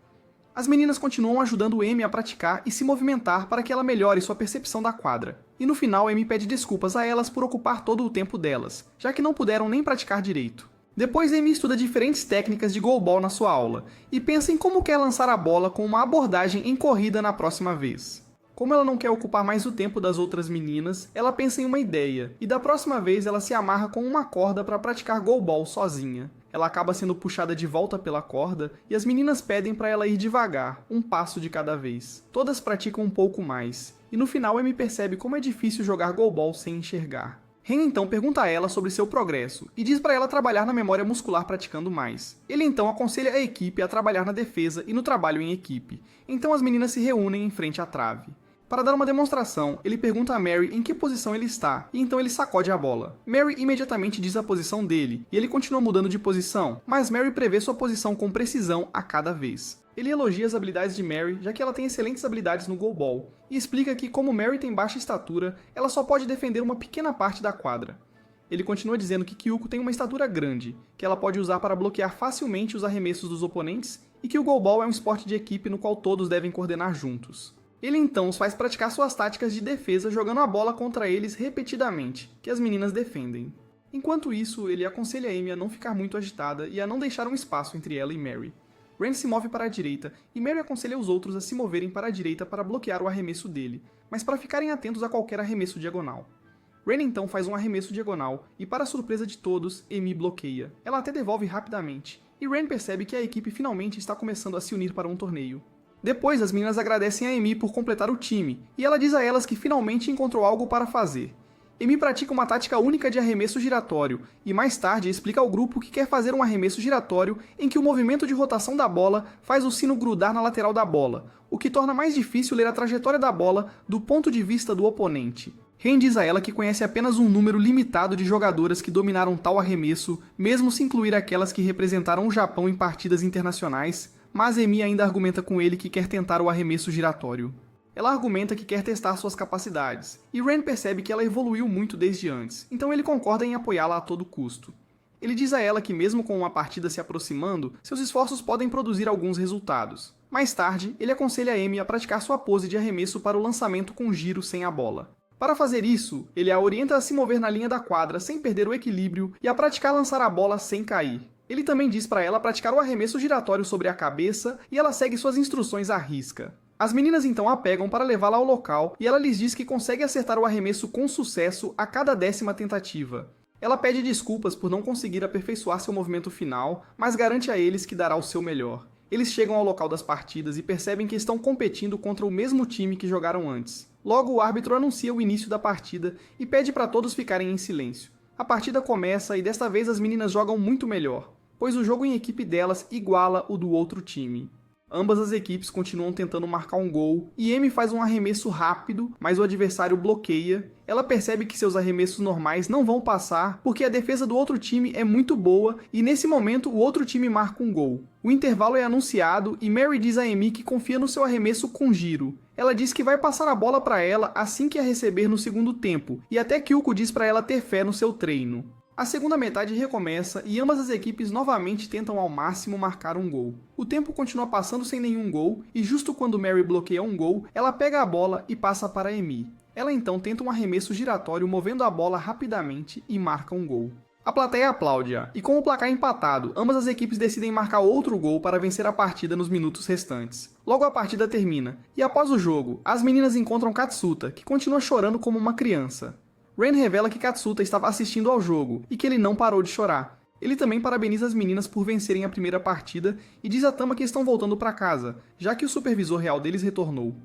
As meninas continuam ajudando Amy a praticar e se movimentar para que ela melhore sua percepção da quadra, E no final, Amy pede desculpas a elas por ocupar todo o tempo delas, já que não puderam nem praticar direito. Depois, Amy estuda diferentes técnicas de goalball na sua aula, e pensa em como quer lançar a bola com uma abordagem em corrida na próxima vez. Como ela não quer ocupar mais o tempo das outras meninas, ela pensa em uma ideia, e da próxima vez ela se amarra com uma corda para praticar goalball sozinha. Ela acaba sendo puxada de volta pela corda, e as meninas pedem para ela ir devagar, um passo de cada vez. Todas praticam um pouco mais, e no final Amy percebe como é difícil jogar goalball sem enxergar. Ren então pergunta a ela sobre seu progresso, e diz para ela trabalhar na memória muscular praticando mais. Ele então aconselha a equipe a trabalhar na defesa e no trabalho em equipe, então as meninas se reúnem em frente à trave. Para dar uma demonstração, ele pergunta a Mary em que posição ele está, e então ele sacode a bola. Mary imediatamente diz a posição dele, e ele continua mudando de posição, mas Mary prevê sua posição com precisão a cada vez. Ele elogia as habilidades de Mary, já que ela tem excelentes habilidades no goalball, e explica que como Mary tem baixa estatura, ela só pode defender uma pequena parte da quadra. Ele continua dizendo que Kyuko tem uma estatura grande, que ela pode usar para bloquear facilmente os arremessos dos oponentes, e que o goalball é um esporte de equipe no qual todos devem coordenar juntos. Ele então os faz praticar suas táticas de defesa jogando a bola contra eles repetidamente, que as meninas defendem. Enquanto isso, ele aconselha Amy a não ficar muito agitada e a não deixar um espaço entre ela e Mary. Ren se move para a direita e Mary aconselha os outros a se moverem para a direita para bloquear o arremesso dele, mas para ficarem atentos a qualquer arremesso diagonal. Ren então faz um arremesso diagonal e, para a surpresa de todos, Amy bloqueia. Ela até devolve rapidamente, e Ren percebe que a equipe finalmente está começando a se unir para um torneio. Depois, as meninas agradecem a Amy por completar o time, e ela diz a elas que finalmente encontrou algo para fazer. Amy pratica uma tática única de arremesso giratório, e mais tarde explica ao grupo que quer fazer um arremesso giratório em que o movimento de rotação da bola faz o sino grudar na lateral da bola, o que torna mais difícil ler a trajetória da bola do ponto de vista do oponente. Ren diz a ela que conhece apenas um número limitado de jogadoras que dominaram tal arremesso, mesmo se incluir aquelas que representaram o Japão em partidas internacionais, mas Amy ainda argumenta com ele que quer tentar o arremesso giratório. Ela argumenta que quer testar suas capacidades, e Ren percebe que ela evoluiu muito desde antes, então ele concorda em apoiá-la a todo custo. Ele diz a ela que mesmo com uma partida se aproximando, seus esforços podem produzir alguns resultados. Mais tarde, ele aconselha a Amy a praticar sua pose de arremesso para o lançamento com giro sem a bola. Para fazer isso, ele a orienta a se mover na linha da quadra sem perder o equilíbrio e a praticar lançar a bola sem cair. Ele também diz para ela praticar o arremesso giratório sobre a cabeça e ela segue suas instruções à risca. As meninas então a pegam para levá-la ao local e ela lhes diz que consegue acertar o arremesso com sucesso a cada 10ª tentativa. Ela pede desculpas por não conseguir aperfeiçoar seu movimento final, mas garante a eles que dará o seu melhor. Eles chegam ao local das partidas e percebem que estão competindo contra o mesmo time que jogaram antes. Logo, o árbitro anuncia o início da partida e pede para todos ficarem em silêncio. A partida começa e desta vez as meninas jogam muito melhor, pois o jogo em equipe delas iguala o do outro time. Ambas as equipes continuam tentando marcar um gol, e Amy faz um arremesso rápido, mas o adversário bloqueia. Ela percebe que seus arremessos normais não vão passar, porque a defesa do outro time é muito boa, e nesse momento o outro time marca um gol. O intervalo é anunciado, e Mary diz a Amy que confia no seu arremesso com giro. Ela diz que vai passar a bola para ela assim que a receber no segundo tempo, e até Kyuko diz para ela ter fé no seu treino. A segunda metade recomeça e ambas as equipes novamente tentam ao máximo marcar um gol. O tempo continua passando sem nenhum gol e justo quando Mary bloqueia um gol, ela pega a bola e passa para Amy. Ela então tenta um arremesso giratório movendo a bola rapidamente e marca um gol. A plateia aplaude-a, e com o placar empatado, ambas as equipes decidem marcar outro gol para vencer a partida nos minutos restantes. Logo a partida termina, e após o jogo, as meninas encontram Katsuta, que continua chorando como uma criança. Ren revela que Katsuta estava assistindo ao jogo e que ele não parou de chorar. Ele também parabeniza as meninas por vencerem a primeira partida e diz a Tama que estão voltando para casa, já que o supervisor real deles retornou.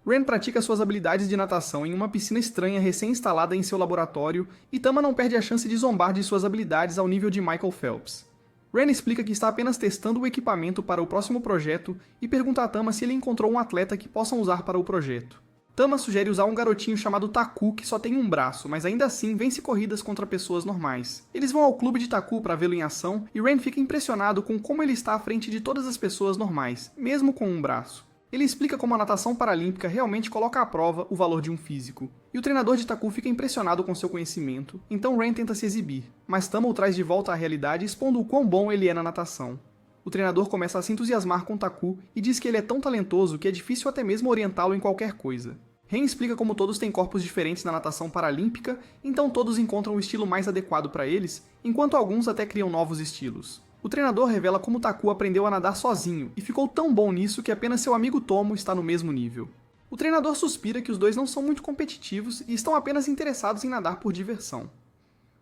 Ren pratica suas habilidades de natação em uma piscina estranha recém-instalada em seu laboratório e Tama não perde a chance de zombar de suas habilidades ao nível de Michael Phelps. Ren explica que está apenas testando o equipamento para o próximo projeto e pergunta a Tama se ele encontrou um atleta que possam usar para o projeto. Tama sugere usar um garotinho chamado Taku que só tem um braço, mas ainda assim vence corridas contra pessoas normais. Eles vão ao clube de Taku para vê-lo em ação e Ren fica impressionado com como ele está à frente de todas as pessoas normais, mesmo com um braço. Ele explica como a natação paralímpica realmente coloca à prova o valor de um físico. E o treinador de Taku fica impressionado com seu conhecimento, então Ren tenta se exibir, mas Tama o traz de volta à realidade expondo o quão bom ele é na natação. O treinador começa a se entusiasmar com Taku e diz que ele é tão talentoso que é difícil até mesmo orientá-lo em qualquer coisa. Ren explica como todos têm corpos diferentes na natação paralímpica, então todos encontram o estilo mais adequado para eles, enquanto alguns até criam novos estilos. O treinador revela como Taku aprendeu a nadar sozinho e ficou tão bom nisso que apenas seu amigo Tomo está no mesmo nível. O treinador suspira que os dois não são muito competitivos e estão apenas interessados em nadar por diversão.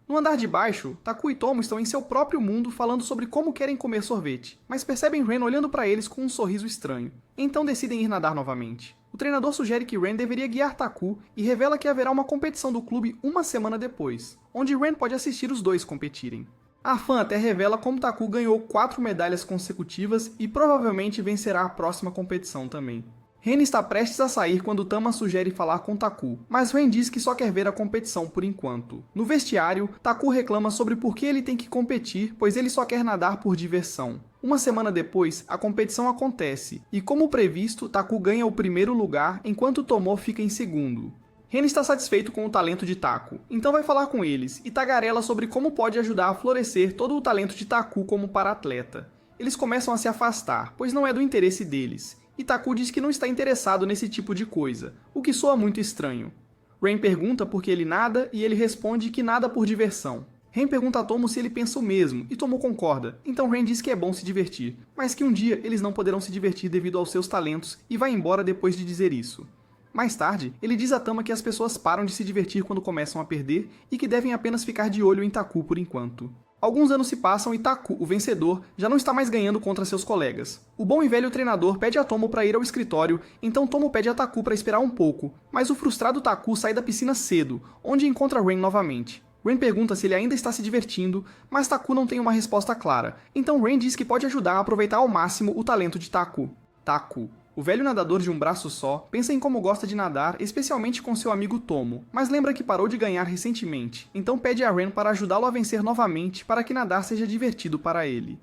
No andar de baixo, Taku e Tomo estão em seu próprio mundo falando sobre como querem comer sorvete, mas percebem Ren olhando para eles com um sorriso estranho, então decidem ir nadar novamente. O treinador sugere que Ren deveria guiar Taku e revela que haverá uma competição do clube uma semana depois, onde Ren pode assistir os dois competirem. A fã até revela como Taku ganhou 4 medalhas consecutivas e provavelmente vencerá a próxima competição também. Ren está prestes a sair quando Tama sugere falar com Taku, mas Ren diz que só quer ver a competição por enquanto. No vestiário, Taku reclama sobre por que ele tem que competir, pois ele só quer nadar por diversão. Uma semana depois, a competição acontece, e como previsto, Taku ganha o primeiro lugar, enquanto Tomo fica em segundo. Ren está satisfeito com o talento de Taku, então vai falar com eles, e tagarela sobre como pode ajudar a florescer todo o talento de Taku como para-atleta. Eles começam a se afastar, pois não é do interesse deles, e Taku diz que não está interessado nesse tipo de coisa, o que soa muito estranho. Ren pergunta por que ele nada, e ele responde que nada por diversão. Ren pergunta a Tomo se ele pensa o mesmo, e Tomo concorda, então Ren diz que é bom se divertir, mas que um dia eles não poderão se divertir devido aos seus talentos, e vai embora depois de dizer isso. Mais tarde, ele diz a Tama que as pessoas param de se divertir quando começam a perder, e que devem apenas ficar de olho em Taku por enquanto. Alguns anos se passam e Taku, o vencedor, já não está mais ganhando contra seus colegas. O bom e velho treinador pede a Tomo para ir ao escritório, então Tomo pede a Taku para esperar um pouco, mas o frustrado Taku sai da piscina cedo, onde encontra Ren novamente. Ren pergunta se ele ainda está se divertindo, mas Taku não tem uma resposta clara, então Ren diz que pode ajudar a aproveitar ao máximo o talento de Taku. Taku, o velho nadador de um braço só, pensa em como gosta de nadar, especialmente com seu amigo Tomo, mas lembra que parou de ganhar recentemente, então pede a Ren para ajudá-lo a vencer novamente para que nadar seja divertido para ele.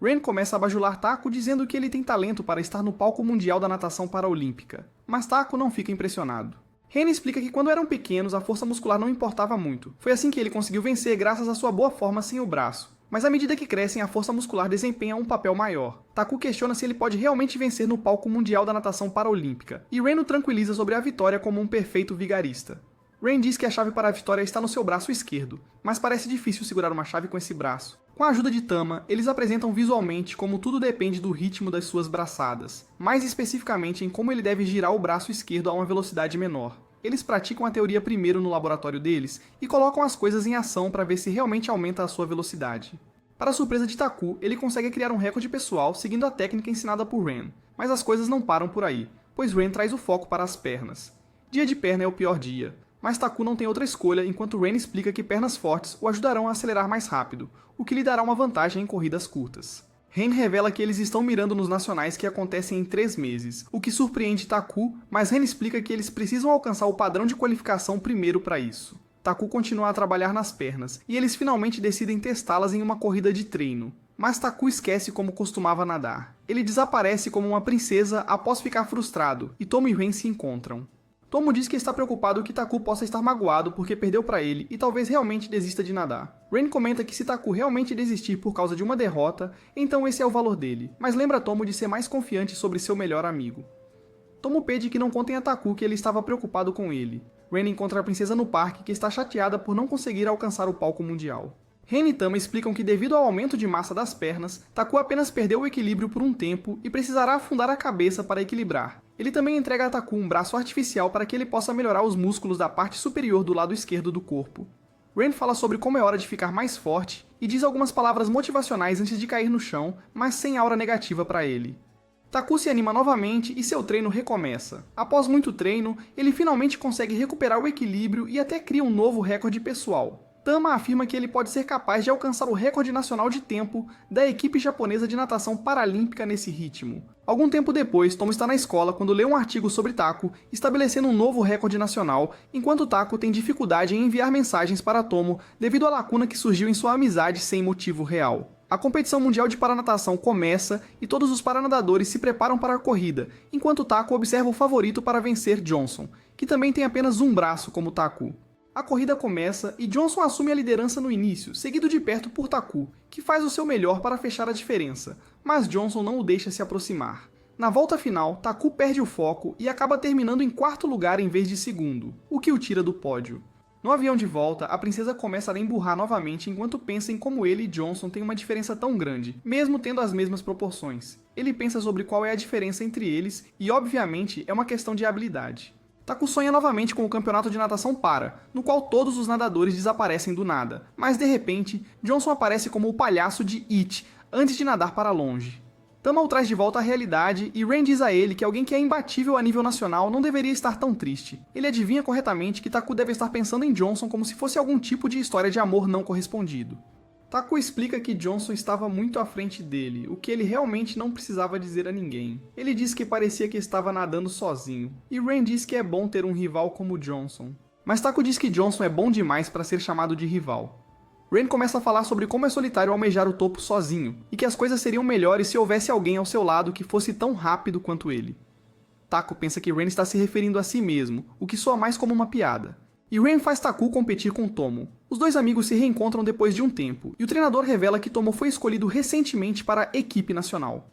Ren começa a bajular Taku dizendo que ele tem talento para estar no palco mundial da natação paraolímpica, mas Taku não fica impressionado. Ren explica que quando eram pequenos a força muscular não importava muito, foi assim que ele conseguiu vencer graças à sua boa forma sem o braço. Mas à medida que crescem, a força muscular desempenha um papel maior. Taku questiona se ele pode realmente vencer no palco mundial da natação paraolímpica, e Ren o tranquiliza sobre a vitória como um perfeito vigarista. Ren diz que a chave para a vitória está no seu braço esquerdo, mas parece difícil segurar uma chave com esse braço. Com a ajuda de Tama, eles apresentam visualmente como tudo depende do ritmo das suas braçadas, mais especificamente em como ele deve girar o braço esquerdo a uma velocidade menor. Eles praticam a teoria primeiro no laboratório deles e colocam as coisas em ação para ver se realmente aumenta a sua velocidade. Para a surpresa de Taku, ele consegue criar um recorde pessoal seguindo a técnica ensinada por Ren, mas as coisas não param por aí, pois Ren traz o foco para as pernas. Dia de perna é o pior dia, mas Taku não tem outra escolha enquanto Ren explica que pernas fortes o ajudarão a acelerar mais rápido, o que lhe dará uma vantagem em corridas curtas. Ren revela que eles estão mirando nos nacionais que acontecem em 3 meses, o que surpreende Taku, mas Ren explica que eles precisam alcançar o padrão de qualificação primeiro para isso. Taku continua a trabalhar nas pernas, e eles finalmente decidem testá-las em uma corrida de treino. Mas Taku esquece como costumava nadar. Ele desaparece como uma princesa após ficar frustrado, e Tomo e Ren se encontram. Tomo diz que está preocupado que Taku possa estar magoado porque perdeu para ele e talvez realmente desista de nadar. Ren comenta que se Taku realmente desistir por causa de uma derrota, então esse é o valor dele, mas lembra Tomo de ser mais confiante sobre seu melhor amigo. Tomo pede que não contem a Taku que ele estava preocupado com ele. Ren encontra a princesa no parque que está chateada por não conseguir alcançar o palco mundial. Ren e Tama explicam que devido ao aumento de massa das pernas, Taku apenas perdeu o equilíbrio por um tempo e precisará afundar a cabeça para equilibrar. Ele também entrega a Taku um braço artificial para que ele possa melhorar os músculos da parte superior do lado esquerdo do corpo. Ren fala sobre como é hora de ficar mais forte e diz algumas palavras motivacionais antes de cair no chão, mas sem aura negativa para ele. Taku se anima novamente e seu treino recomeça. Após muito treino, ele finalmente consegue recuperar o equilíbrio e até cria um novo recorde pessoal. Tama afirma que ele pode ser capaz de alcançar o recorde nacional de tempo da equipe japonesa de natação paralímpica nesse ritmo. Algum tempo depois, Tomo está na escola quando lê um artigo sobre Taku, estabelecendo um novo recorde nacional, enquanto Taku tem dificuldade em enviar mensagens para Tomo devido à lacuna que surgiu em sua amizade sem motivo real. A competição mundial de paranatação começa e todos os paranadadores se preparam para a corrida, enquanto Taku observa o favorito para vencer Johnson, que também tem apenas um braço como Taku. A corrida começa e Johnson assume a liderança no início, seguido de perto por Taku, que faz o seu melhor para fechar a diferença, mas Johnson não o deixa se aproximar. Na volta final, Taku perde o foco e acaba terminando em quarto lugar em vez de segundo, o que o tira do pódio. No avião de volta, a princesa começa a emburrar novamente enquanto pensa em como ele e Johnson têm uma diferença tão grande, mesmo tendo as mesmas proporções. Ele pensa sobre qual é a diferença entre eles e, obviamente, é uma questão de habilidade. Taku sonha novamente com o campeonato de natação para, no qual todos os nadadores desaparecem do nada, mas de repente, Johnson aparece como o palhaço de It, antes de nadar para longe. Tama o traz de volta à realidade e Ren diz a ele que alguém que é imbatível a nível nacional não deveria estar tão triste. Ele adivinha corretamente que Taku deve estar pensando em Johnson como se fosse algum tipo de história de amor não correspondido. Taku explica que Johnson estava muito à frente dele, o que ele realmente não precisava dizer a ninguém. Ele diz que parecia que estava nadando sozinho, e Ren diz que é bom ter um rival como Johnson. Mas Taku diz que Johnson é bom demais para ser chamado de rival. Ren começa a falar sobre como é solitário almejar o topo sozinho, e que as coisas seriam melhores se houvesse alguém ao seu lado que fosse tão rápido quanto ele. Taku pensa que Ren está se referindo a si mesmo, o que soa mais como uma piada. E Ren faz Taku competir com Tomo. Os dois amigos se reencontram depois de um tempo, e o treinador revela que Tomo foi escolhido recentemente para a equipe nacional.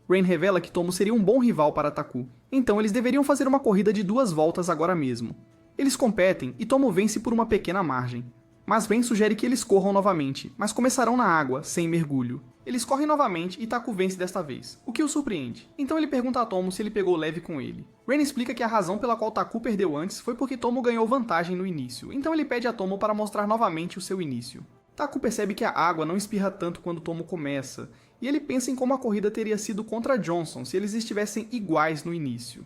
Ren revela que Tomo seria um bom rival para Taku, então eles deveriam fazer uma corrida de 2 voltas agora mesmo. Eles competem e Tomo vence por uma pequena margem. Mas Ren sugere que eles corram novamente, mas começarão na água, sem mergulho. Eles correm novamente e Taku vence desta vez, o que o surpreende. Então ele pergunta a Tomo se ele pegou leve com ele. Ren explica que a razão pela qual Taku perdeu antes foi porque Tomo ganhou vantagem no início, então ele pede a Tomo para mostrar novamente o seu início. Taku percebe que a água não espirra tanto quando Tomo começa, e ele pensa em como a corrida teria sido contra Johnson se eles estivessem iguais no início.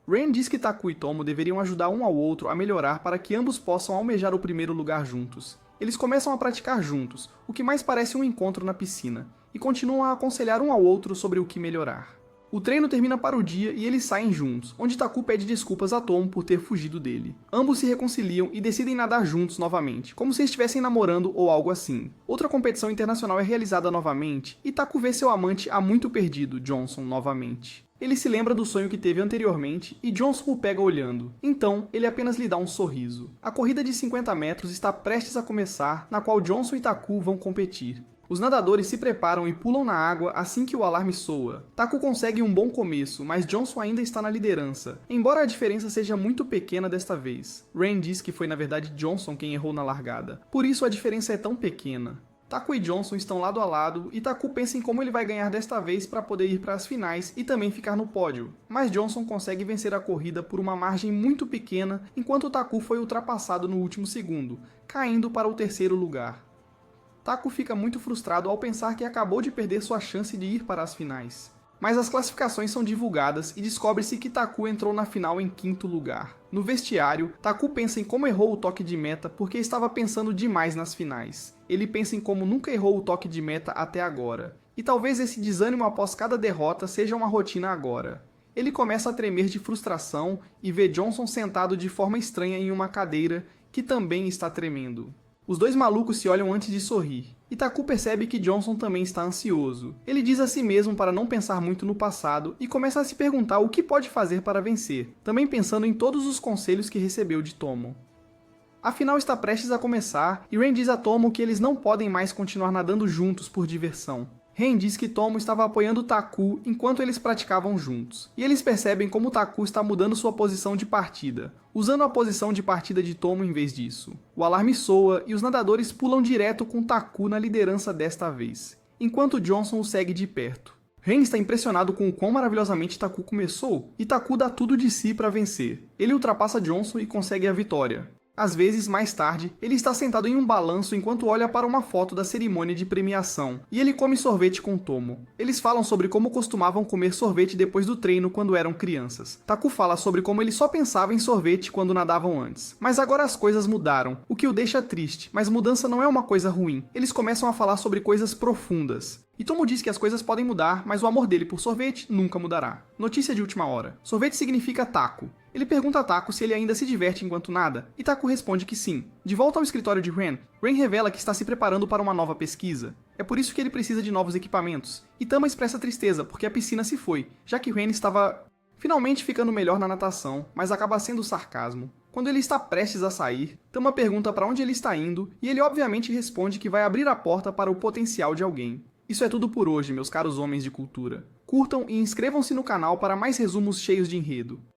Ren diz que Taku e Tomo deveriam ajudar um ao outro a melhorar para que ambos possam almejar o primeiro lugar juntos. Eles começam a praticar juntos, o que mais parece um encontro na piscina, e continuam a aconselhar um ao outro sobre o que melhorar. O treino termina para o dia e eles saem juntos, onde Taku pede desculpas a Tomo por ter fugido dele. Ambos se reconciliam e decidem nadar juntos novamente, como se estivessem namorando ou algo assim. Outra competição internacional é realizada novamente, e Taku vê seu amante há muito perdido, Johnson, novamente. Ele se lembra do sonho que teve anteriormente e Johnson o pega olhando. Então, ele apenas lhe dá um sorriso. A corrida de 50 metros está prestes a começar, na qual Johnson e Taku vão competir. Os nadadores se preparam e pulam na água assim que o alarme soa. Taku consegue um bom começo, mas Johnson ainda está na liderança, embora a diferença seja muito pequena desta vez. Ren diz que foi na verdade Johnson quem errou na largada, por isso a diferença é tão pequena. Taku e Johnson estão lado a lado e Taku pensa em como ele vai ganhar desta vez para poder ir para as finais e também ficar no pódio, mas Johnson consegue vencer a corrida por uma margem muito pequena enquanto Taku foi ultrapassado no último segundo, caindo para o 3º lugar. Taku fica muito frustrado ao pensar que acabou de perder sua chance de ir para as finais. Mas as classificações são divulgadas e descobre-se que Taku entrou na final em 5º lugar. No vestiário, Taku pensa em como errou o toque de meta porque estava pensando demais nas finais. Ele pensa em como nunca errou o toque de meta até agora. E talvez esse desânimo após cada derrota seja uma rotina agora. Ele começa a tremer de frustração e vê Johnson sentado de forma estranha em uma cadeira, que também está tremendo. Os dois malucos se olham antes de sorrir, e Taku percebe que Johnson também está ansioso. Ele diz a si mesmo para não pensar muito no passado e começa a se perguntar o que pode fazer para vencer, também pensando em todos os conselhos que recebeu de Tomo. A final está prestes a começar e Ren diz a Tomo que eles não podem mais continuar nadando juntos por diversão. Ren diz que Tomo estava apoiando Taku enquanto eles praticavam juntos, e eles percebem como Taku está mudando sua posição de partida, usando a posição de partida de Tomo em vez disso. O alarme soa e os nadadores pulam direto com Taku na liderança desta vez, enquanto Johnson o segue de perto. Ren está impressionado com o quão maravilhosamente Taku começou, e Taku dá tudo de si para vencer. Ele ultrapassa Johnson e consegue a vitória. Às vezes, mais tarde, ele está sentado em um balanço enquanto olha para uma foto da cerimônia de premiação, e ele come sorvete com Tomo. Eles falam sobre como costumavam comer sorvete depois do treino quando eram crianças. Taku fala sobre como ele só pensava em sorvete quando nadavam antes. Mas agora as coisas mudaram, o que o deixa triste, mas mudança não é uma coisa ruim. Eles começam a falar sobre coisas profundas. E Tomo diz que as coisas podem mudar, mas o amor dele por sorvete nunca mudará. Notícia de última hora. Sorvete significa taco. Ele pergunta a Taku se ele ainda se diverte enquanto nada, e Taku responde que sim. De volta ao escritório de Ren, Ren revela que está se preparando para uma nova pesquisa. É por isso que ele precisa de novos equipamentos. E Tama expressa tristeza porque a piscina se foi, já que Ren estava finalmente ficando melhor na natação, mas acaba sendo sarcasmo. Quando ele está prestes a sair, Tama pergunta para onde ele está indo, e ele obviamente responde que vai abrir a porta para o potencial de alguém. Isso é tudo por hoje, meus caros homens de cultura. Curtam e inscrevam-se no canal para mais resumos cheios de enredo.